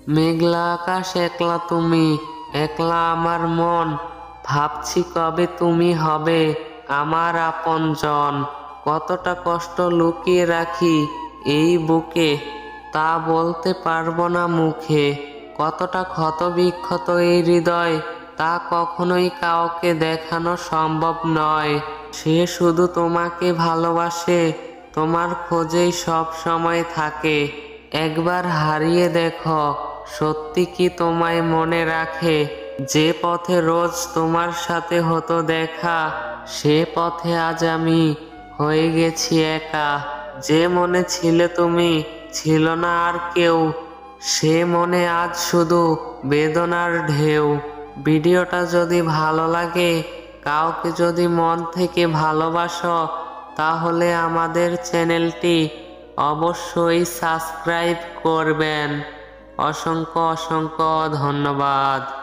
মেঘলা আকাশ একলা তুমি, একলা আমার মন, ভাবছি কবে তুমি হবে আমার আপনজন। কতটা কষ্ট লুকিয়ে রাখি এই বুকে, তা বলতে পারবো না মুখে। কতটা ক্ষত বিক্ষত এই হৃদয়, তা কখনোই কাউকে দেখানো সম্ভব নয়। সে শুধু তোমাকে ভালোবাসে, তোমার খোঁজেই সব সময় থাকে। একবার হারিয়ে দেখো, সত্যি কি তোমায় মনে রাখে। যে পথে রোজ তোমার সাথে হতো দেখা, সে পথে আজ আমি হয়ে গেছি একা। যে মনে ছিলে তুমি, ছিল না আর কেউ, সে মনে আজ শুধু বেদনার ঢেউ। ভিডিওটা যদি ভালো লাগে, কাউকে যদি মন থেকে ভালোবাসো, তাহলে আমাদের চ্যানেলটি অবশ্যই সাবস্ক্রাইব করবেন। অসংখ্য অসংখ্য ধন্যবাদ।